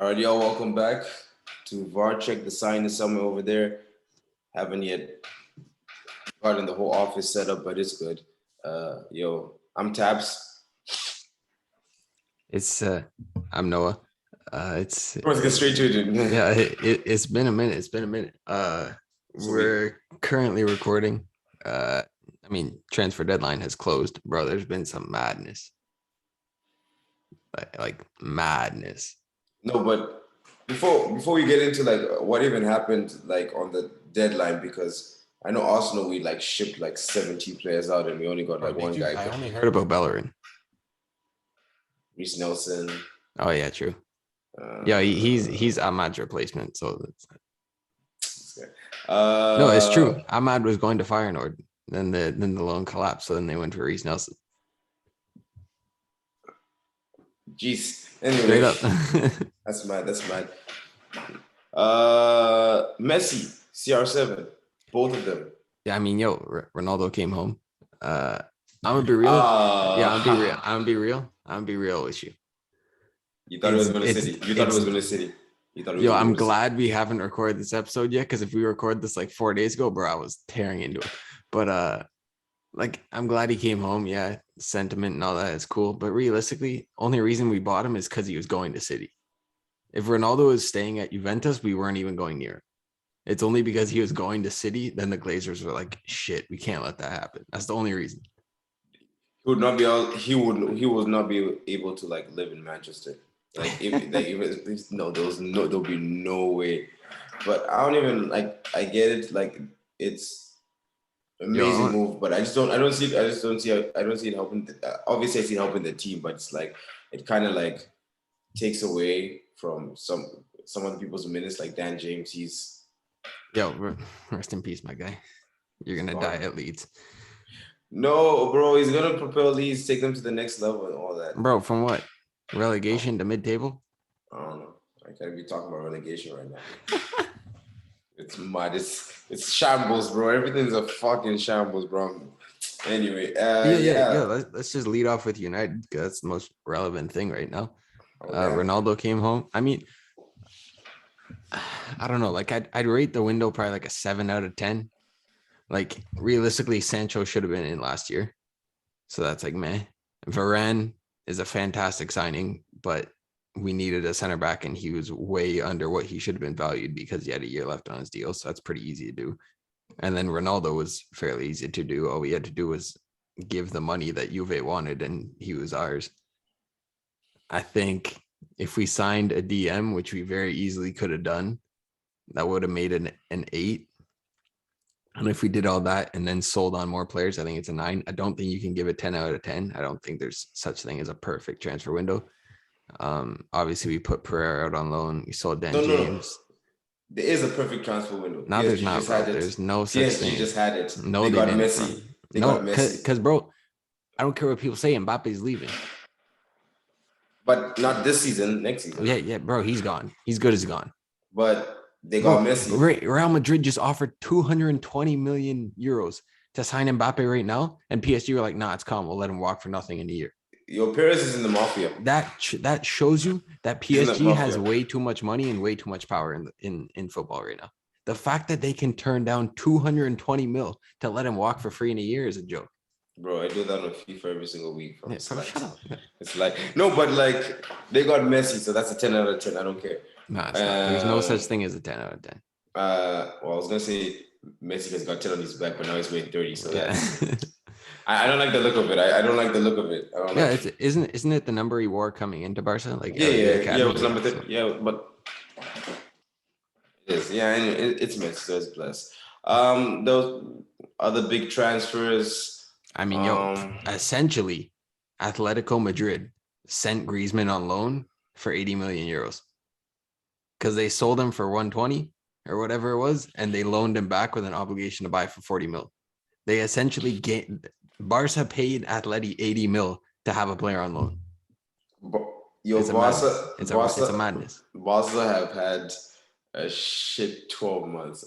All right, y'all, welcome back to VAR Check. The sign is somewhere over there. Haven't yet gotten the whole office set up, but it's good. I'm Tabs. It's I'm Noah. It's Let's get straight to it. yeah. It's been a minute. It's been a minute. We're currently recording. Transfer deadline has closed, bro. There's been some madness, like madness. No, but before we get into like what even happened like on the deadline, because I know Arsenal we like shipped like 70 players out and we only got like one guy. I only heard about Bellerin. Reece Nelson. Oh yeah, true. He's Ahmad's replacement. So that's no, it's true. Ahmad was going to Feyenoord. Then the loan collapsed. So then they went for Reece Nelson. Jeez. Anyway, straight up. That's mad. Messi, CR7, both of them. Yeah, Ronaldo came home. I'm gonna be real. I'm gonna be real with you. You thought it was going to City. You thought it was going to City. I'm glad we haven't recorded this episode yet, because if we recorded this like 4 days ago, bro, I was tearing into it. But I'm glad he came home. Yeah, sentiment and all that is cool. But realistically, only reason we bought him is because he was going to City. If Ronaldo was staying at Juventus, we weren't even going near it. It's only because he was going to City, then the Glazers were like, shit, we can't let that happen. That's the only reason. He would not be able to like live in Manchester. There'll be no way. But I don't even I get it. Like, it's amazing move, but I just don't see it helping. Obviously, I see it helping the team, but it's like it kind of like takes away from some other people's minutes. Like Dan James, rest in peace, my guy. You're gonna die at Leeds. No, bro, he's gonna propel Leeds, take them to the next level and all that. Bro, from what? Relegation to mid-table? I don't know. I can't be talking about relegation right now. It's mad. It's shambles, bro. Everything's a fucking shambles, bro. Anyway, Let's just lead off with United, because that's the most relevant thing right now. Okay. Ronaldo came home. I mean, I don't know. Like, I'd rate the window probably like a 7 out of 10. Like, realistically, Sancho should have been in last year, so that's like meh. Varane is a fantastic signing, but we needed a center back, and he was way under what he should have been valued because he had a year left on his deal. So that's pretty easy to do. And then Ronaldo was fairly easy to do. All we had to do was give the money that Juve wanted, and he was ours. I think if we signed a DM, which we very easily could have done, that would have made an 8. And if we did all that and then sold on more players, I think it's a 9. I don't think you can give it 10 out of 10. I don't think there's such thing as a perfect transfer window. Obviously we put Pereira out on loan. We sold Dan James. There is a perfect transfer window. Now there's not, bro. There's no such thing. You just had it. No, they got Messi. Because bro, I don't care what people say. Mbappe's leaving. But not this season. Next season. Yeah, bro. He's gone. He's good as gone. But they got Messi. Real Madrid just offered 220 million euros to sign Mbappe right now, and PSG were like, "Nah, it's calm. We'll let him walk for nothing in a year." Your Perez is in the mafia. That shows you that PSG has way too much money and way too much power in football right now. The fact that they can turn down 220 mil to let him walk for free in a year is a joke. Bro, I do that on FIFA every single week. Shut up. It's like, no, but like they got Messi, so that's a 10 out of 10. I don't care. No, it's not. There's no such thing as a 10 out of 10. Well, I was gonna say Messi has got 10 on his back, but now he's weighing 30. So yeah. I don't like the look of it. I don't like the look of it. Isn't it the number he wore coming into Barca? Like it was number 30. Yeah, but it is. Yeah, and it's Messi, so it's blessed. Those other big transfers. I mean, essentially, Atletico Madrid sent Griezmann on loan for 80 million euros because they sold him for 120 or whatever it was, and they loaned him back with an obligation to buy for 40 mil. They essentially Barca paid Atleti 80 mil to have a player on loan. It's a madness. Barca have had a shit 12 months.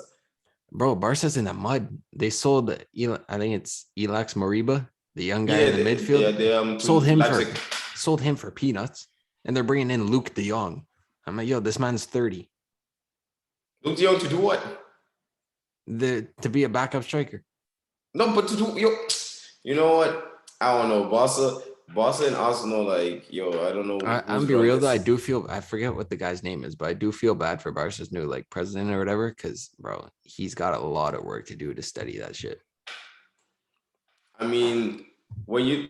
Bro, Barca's in the mud. They sold, I think it's Elax Moriba, the young guy in the midfield. Yeah, they sold him for peanuts, and they're bringing in Luke De Jong. I'm like, yo, this man's 30. Looks young to do what? To be a backup striker. No, but to do you know what? I don't know. Barca and Arsenal, like, yo, I don't know I'm who's be running real though. I this. do feel I forget what the guy's name is, but I do feel bad for Barca's new like president or whatever, because bro, he's got a lot of work to do to study that shit. I mean, when you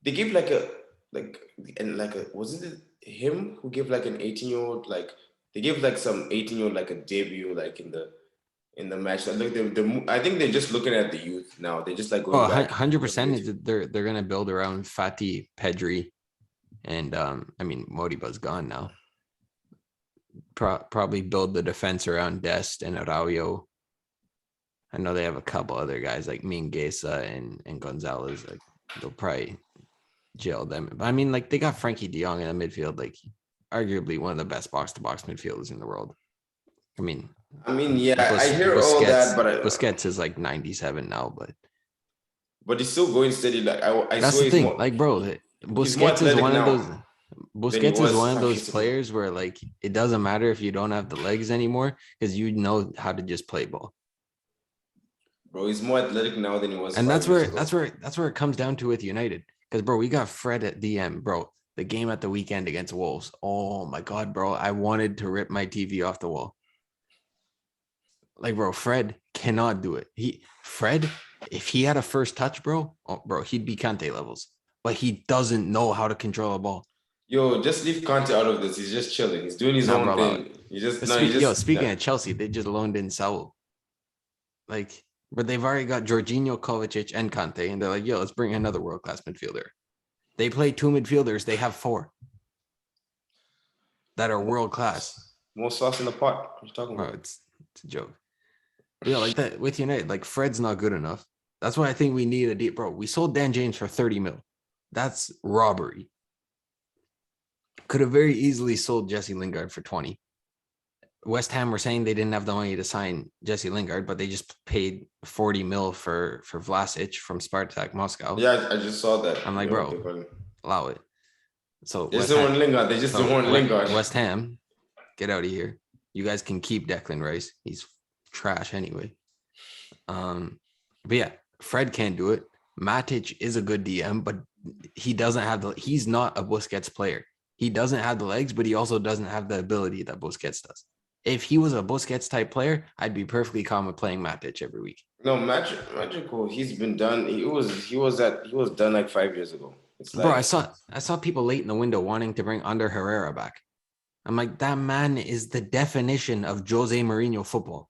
they give like a like and like a was it him who gave like an 18-year-old like they gave like some 18-year-old like a debut like in the match. Like I think they're just looking at the youth now. They're just like Oh, going back. 100% is that they're gonna build around Fatih Pedri, and I mean Modiba's gone now. Probably build the defense around Dest and Araujo. I know they have a couple other guys like Mingueza and Gonzalez. Like they'll probably jail them. But I mean, like they got Frankie De Jong in the midfield, like arguably one of the best box to box midfielders in the world. I mean, yeah, I hear all that, but Busquets is like 97 now, but he's still going steady. Like I that's swear the thing. more, like, bro, Busquets is one of those. Busquets is one of those players where like it doesn't matter if you don't have the legs anymore because you know how to just play ball. Bro, he's more athletic now than he was. And that's where it comes down to with United. Because bro, we got Fred at DM, bro. The game at the weekend against Wolves. Oh my god, bro. I wanted to rip my TV off the wall. Like, bro, Fred cannot do it. Fred, if he had a first touch, bro, he'd be Kante levels. But he doesn't know how to control a ball. Yo, just leave Kante out of this. He's just chilling. He's doing his own thing. Speaking of Chelsea, they just loaned in Saul. Like, but they've already got Jorginho, Kovacic, and Kante, and they're like, yo, let's bring another world-class midfielder. They play 2 midfielders. They have 4 that are world-class. More sauce in the pot. What are you talking about? Bro, it's a joke. Yeah, like that with United, like Fred's not good enough. That's why I think we need a deep, bro. We sold Dan James for 30 mil. That's robbery. Could have very easily sold Jesse Lingard for 20. West Ham were saying they didn't have the money to sign Jesse Lingard, but they just paid 40 mil for Vlasic from Spartak Moscow. Yeah, I just saw that. I'm like, bro, allow it. So they just don't want Lingard. They just don't want Lingard. West Ham, get out of here. You guys can keep Declan Rice. He's trash anyway. But yeah, Fred can't do it. Matic is a good DM, but he doesn't have he's not a Busquets player. He doesn't have the legs, but he also doesn't have the ability that Busquets does. If he was a Busquets type player, I'd be perfectly calm with playing Matic every week. No, Magical, he's been done. He was done like 5 years ago. It's like, bro, I saw people late in the window wanting to bring Ander Herrera back. I'm like, that man is the definition of Jose Mourinho football.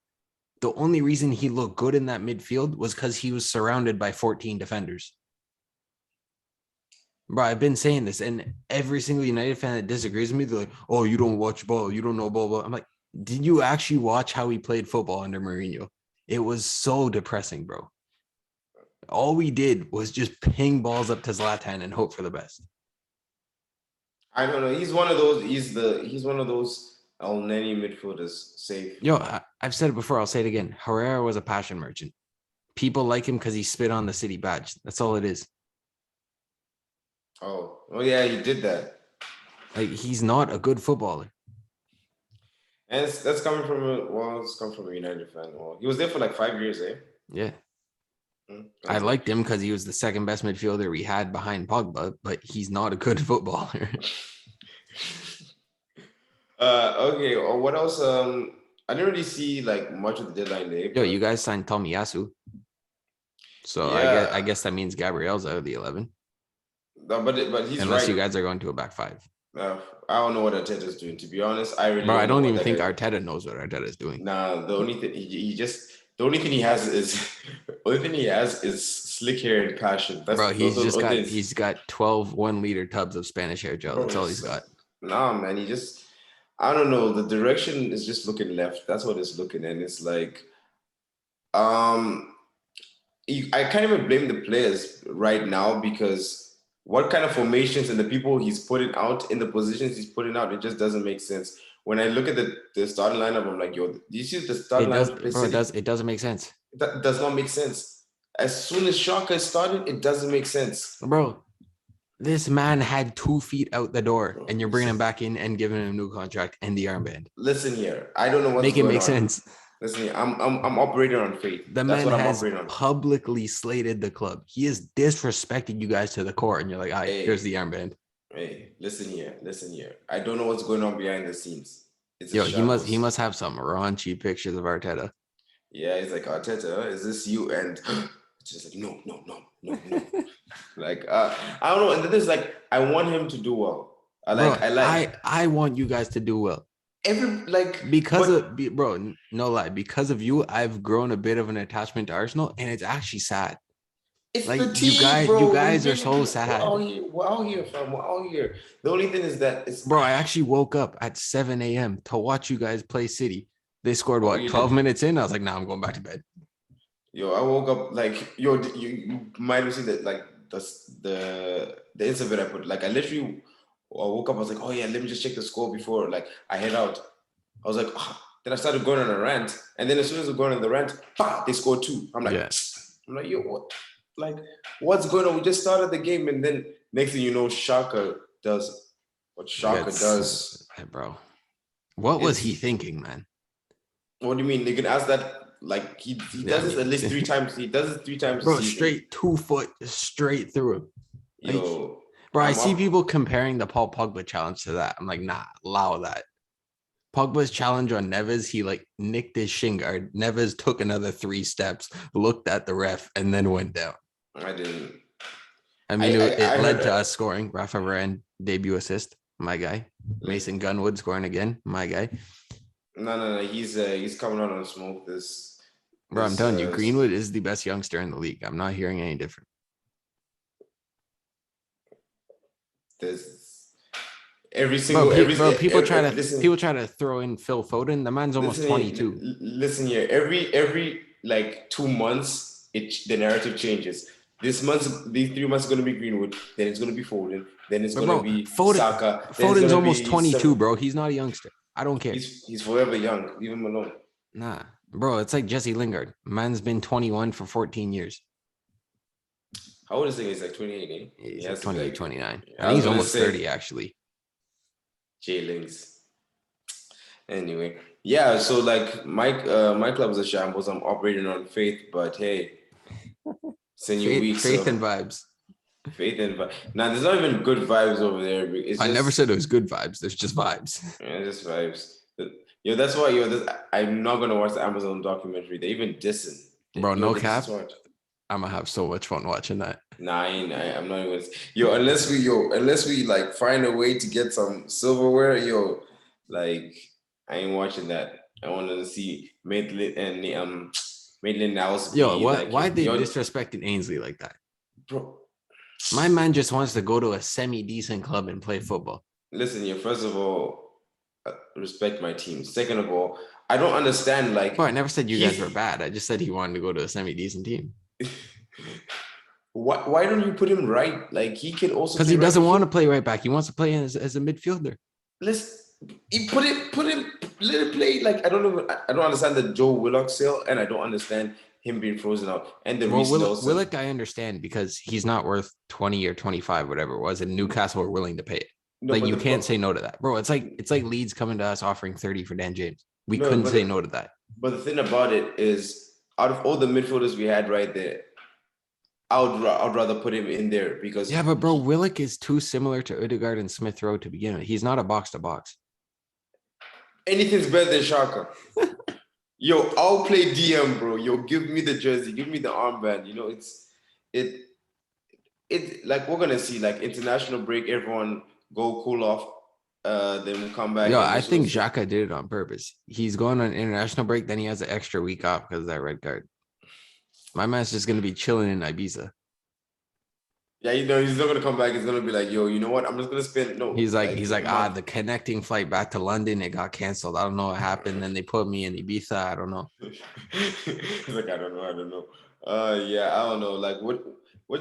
The only reason he looked good in that midfield was because he was surrounded by 14 defenders. Bro, I've been saying this, and every single United fan that disagrees with me, they're like, oh, you don't watch ball, you don't know ball. I'm like, did you actually watch how he played football under Mourinho? It was so depressing, bro. All we did was just ping balls up to Zlatan and hope for the best. I don't know. He's one of those. He's one of those El Neni midfielders. Safe. Yo, I've said it before. I'll say it again. Herrera was a passion merchant. People like him because he spit on the city badge. That's all it is. Oh yeah, he did that. Like, he's not a good footballer. And that's coming from a United fan. Well, he was there for like 5 years, eh? Yeah. I liked him because he was the second best midfielder we had behind Pogba, but he's not a good footballer. Okay. What else? I didn't really see like much of the deadline day. Yo, you guys signed Tomiyasu. So yeah. I guess that means Gabriel's out of the 11. No, but he's unless right. You guys are going to a back 5. I don't know what Arteta's doing. To be honest, I don't even think Arteta knows what Arteta's doing. Nah, the only thing the only thing he has is slick hair and passion. He's got 12 1-liter tubs of Spanish hair gel. That's all he's got. Nah, man, I don't know. The direction is just looking left. That's what it's looking, and it's like, I can't even blame the players right now because what kind of formations and the people he's putting out in the positions he's putting out, it just doesn't make sense. When I look at the starting lineup, I'm like, yo, this is the starting lineup. It doesn't make sense. That does not make sense. As soon as Xhaka started, it doesn't make sense. Bro, This man had 2 feet out the door, Bro, and you're bringing him back in and giving him a new contract and the armband. listen here. I don't know what's Make it going make on. sense. Listen here. I'm operating on faith. The That's man what I'm has operating on. publicly slated the club. He is disrespecting you guys to the core, and you're like, "All right, Hey. here's the armband." Hey, listen here. Listen here. I don't know what's going on behind the scenes. It's a Yo, he shambles. must have some raunchy pictures of Arteta. Yeah, he's like, Arteta, is this you? And it's just like, no. Like, I don't know. And then there's like, I want him to do well. I want you guys to do well. No lie, because of you, I've grown a bit of an attachment to Arsenal, and it's actually sad. It's like the team, you guys are so sad. We're out here, fam. We're out here. The only thing is that it's bro. I actually woke up at 7 a.m. to watch you guys play City. They scored 12 minutes in. I was like, nah, I'm going back to bed. Yo, I woke up like you might have seen that like the Instagram I put. Like I woke up, I was like, oh yeah, let me just check the score before like I head out. I was like, then I started going on a rant, and then as soon as I was going on the rant, they scored 2. I'm like, yo, what? Like, what's going on? We just started the game, and then next thing you know, Shaka does what Shaka does. Bro, what was he thinking, man? What do you mean? You can ask that. Like he does this at least 3 times. He does it 3 times. Bro, straight 2 foot straight through him. Like, yo, bro, I see people comparing the Paul Pogba challenge to that. I'm like, nah, allow that. Pogba's challenge on Neves, he like nicked his shin guard. Neves took another 3 steps, looked at the ref, and then went down. I didn't. I mean, it led to us scoring. Rafa Varane debut assist, my guy. Mason Gunwood scoring again, my guy. No. He's coming out on smoke. Bro, I'm telling you, Greenwood is the best youngster in the league. I'm not hearing any different. There's every single people try to throw in Phil Foden. The man's almost 22. Listen here, every like 2 months, the narrative changes. These 3 months is gonna be Greenwood, then it's gonna be Foden, then it's gonna be Saka. Foden's almost 22, bro. He's not a youngster. I don't care. He's forever young. Leave him alone. Nah, bro, it's like Jesse Lingard. Man's been 21 for 14 years. How old is he? He's like 28, eh? He's like 28, 29. I think he's almost 30, actually. J-Links. Anyway, yeah, so like my club is a shambles. I'm operating on faith, but hey, faith and vibes. Faith and vibes. Now, there's not even good vibes over there. I never said it was good vibes. There's just vibes. Yeah, just vibes. Yo, that's why I'm not gonna watch the Amazon documentary. They even dissing. Bro, no cap. I'm gonna have so much fun watching that. Nah, I'm not even. Unless we like find a way to get some silverware, like I ain't watching that. I want to see Maitland and Maitland-Niles. Why they disrespecting Ainsley like that? Bro, my man just wants to go to a semi-decent club and play football. Listen, first of all, respect my team. Second of all, I don't understand. Like, bro, I never said you guys were bad. I just said he wanted to go to a semi-decent team. Why don't you put him right? Like, he can also because he doesn't want to play right back. He wants to play as a midfielder. Put him. Let him play. Like, I don't understand the Joe Willock sale, and I don't understand him being frozen out. And the Willock, I understand because he's not worth 20 or 25, whatever it was, and Newcastle were willing to pay it. No, like, you can't say no to that, bro. It's like Leeds coming to us offering 30 for Dan James. We couldn't say no to that. But the thing about it is, out of all the midfielders we had right there, I'd rather put him in there because but bro, Willock is too similar to Odegaard and Smith Rowe to begin with. He's not a box to box. Anything's better than Shaka. Yo, I'll play DM, bro. Yo, give me the jersey, give me the armband. It like we're gonna see like international break, everyone go cool off, then we'll come back. I think Xhaka did it on purpose. He's going on international break, then he has an extra week off because of that red card. My man's just gonna be chilling in Ibiza. Yeah, he's not gonna come back. He's gonna be like, yo, you know what? I'm just gonna spend He's like, the connecting flight back to London, it got canceled. I don't know what happened. Then they put me in Ibiza. I don't know. He's like, I don't know. Yeah, I don't know. Like, what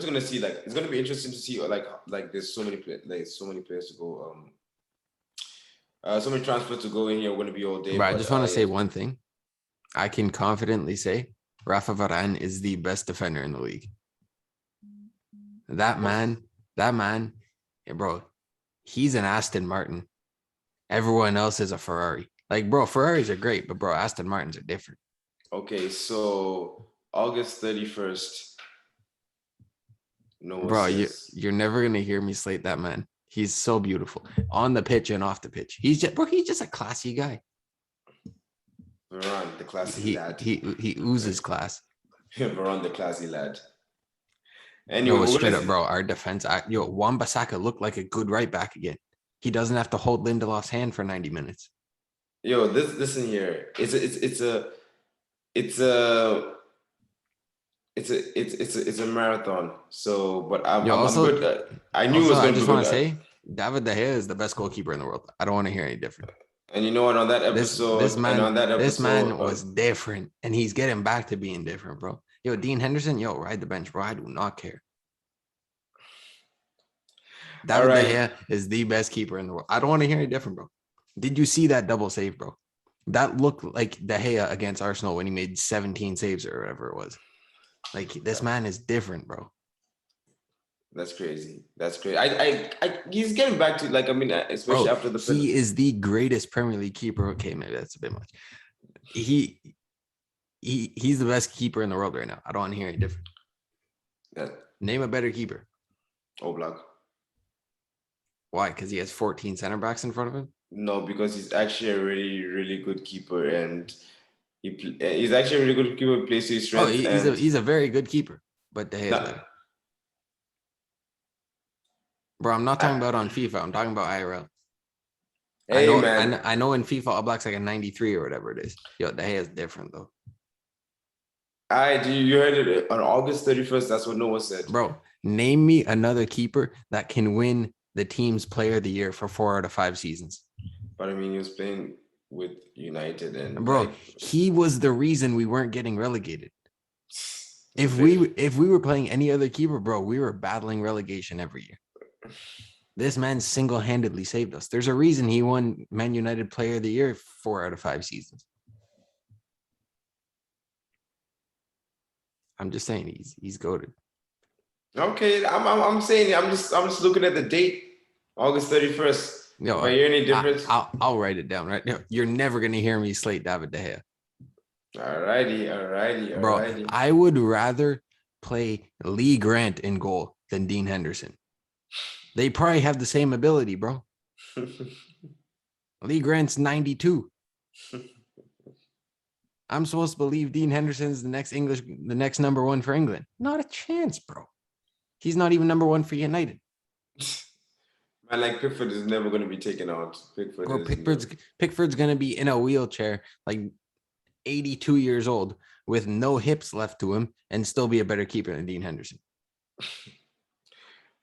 you gonna see? Like, it's gonna be interesting to see. Like there's so many players to go. So many transfers to go in here. We're gonna be all day. But I just want to say one thing. I can confidently say Rafa Varane is the best defender in the league. That man bro, he's an Aston Martin. Everyone else is a Ferrari. Like, bro, Ferraris are great, but bro, Aston Martins are different. Okay, so August 31st, no Bro, assists. you're never gonna hear me slate that man. He's so beautiful on the pitch and off the pitch. He's just a classy guy. Varane, the classy He lad. he oozes class. Varane, the classy lad. Yo, Anyway, what straight is up, bro. Our defense, Wan-Bissaka looked like a good right back again. He doesn't have to hold Lindelof's hand for 90 minutes. Yo, listen here. It's a marathon. So, but Yo, I'm also, good. I knew it was I going to be just want to good. say, David De Gea is the best goalkeeper in the world. I don't want to hear any different. And you know what? On that episode, This man on was different, and he's getting back to being different, bro. Yo, Dean Henderson, yo, ride the bench, bro. I do not care. David De Gea is the best keeper in the world. I don't want to hear any different, bro. Did you see that double save, bro? That looked like De Gea against Arsenal when he made 17 saves or whatever it was. Like, this man is different, bro. That's crazy. That's crazy. He's getting back to, like, I mean, especially Bro, after the. he is the greatest Premier League keeper. Okay, maybe that's a bit much. He's the best keeper in the world right now. I don't want to hear any different. Yeah. Name a better keeper. Oblak. Why? Because he has 14 center backs in front of him? No, because he's actually a really, really good keeper, and he's actually a really good keeper. Plays to his strength. He's a very good keeper, but De Gea is better. Bro, I'm not talking about on FIFA. I'm talking about IRL. Hey, man. I know in FIFA, Oblak's like a 93 or whatever it is. Yo, De Gea is different though. You heard it on August 31st. That's what Noah said. Bro, name me another keeper that can win the team's player of the year for 4 out of 5 seasons. But I mean, he was playing with United, and bro, he was the reason we weren't getting relegated. If we were playing any other keeper, bro, we were battling relegation every year. This man single-handedly saved us. There's a reason he won Man United Player of the Year 4 out of 5 seasons. I'm just saying he's goated. Okay, I'm saying I'm just looking at the date, August 31st. No, if I hear any difference, I'll write it down right now. You're never gonna hear me slate David De Gea. Alrighty. Bro, I would rather play Lee Grant in goal than Dean Henderson. They probably have the same ability, bro. Lee Grant's 92. I'm supposed to believe Dean Henderson's the next number one for England. Not a chance, bro. He's not even number one for United. Man, like Pickford is never going to be taken out. Pickford's going to be in a wheelchair, like 82 years old, with no hips left to him, and still be a better keeper than Dean Henderson.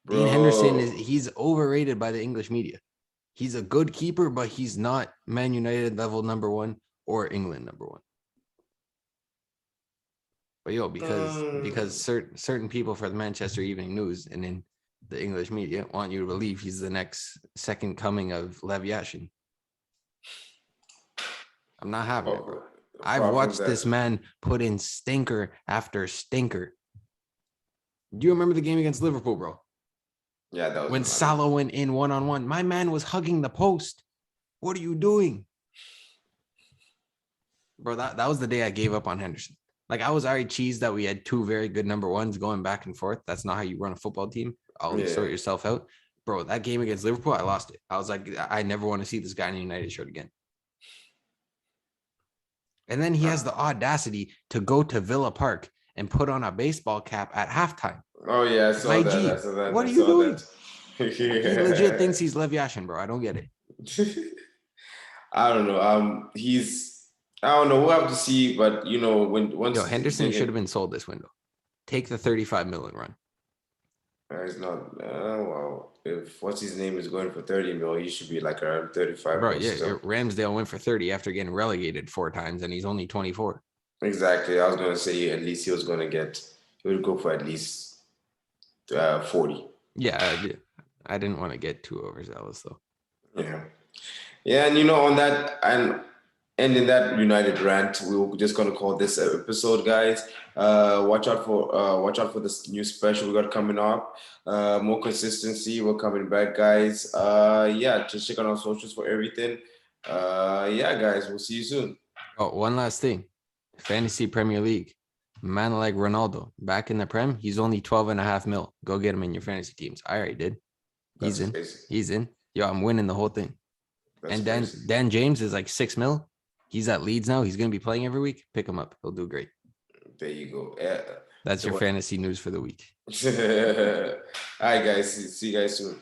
Bro. Dean Henderson he's overrated by the English media. He's a good keeper, but he's not Man United level number one or England number one. But yo, because certain people for the Manchester Evening News and in the English media want you to believe he's the next second coming of Lev Yashin. I'm not having it, bro. I've watched this man put in stinker after stinker. Do you remember the game against Liverpool, bro? Yeah, that was when Salah went in one-on-one. My man was hugging the post. What are you doing? Bro, that was the day I gave up on Henderson. Like, I was already cheesed that we had 2 very good number ones going back and forth. That's not how you run a football team. Sort yourself out. Bro, that game against Liverpool, I lost it. I was like, I never want to see this guy in a United shirt again. And then he has the audacity to go to Villa Park and put on a baseball cap at halftime. Oh, yeah, I saw that. What are you doing? He legit thinks he's Lev Yashin, bro. I don't get it. I don't know. I don't know. We'll have to see. But, you know, once Henderson should have been sold this window. Take the 35 million run. It's not. Well, if what's his name is going for 30 mil, he should be like around 35. Bro, yeah, Ramsdale went for 30 after getting relegated 4 times, and he's only 24. Exactly. I was going to say at least he would go for at least 40. Yeah, I didn't want to get too overzealous, though. Yeah, and you know, on that, and And in that United rant, we were just gonna call this episode, guys. Watch out for this new special we got coming up. More consistency. We're coming back, guys. Yeah, just check on our socials for everything. Yeah, guys, we'll see you soon. Oh, one last thing. Fantasy Premier League. Man like Ronaldo back in the Prem. He's only 12.5 mil. Go get him in your fantasy teams. I already did. He's That's in. crazy. He's in. Yo, I'm winning the whole thing. That's And crazy. Dan James is like 6 mil. He's at Leeds now. He's gonna be playing every week. Pick him up. He'll do great. There you go. Yeah. That's So your what? fantasy news for the week. All right, guys. See you guys soon.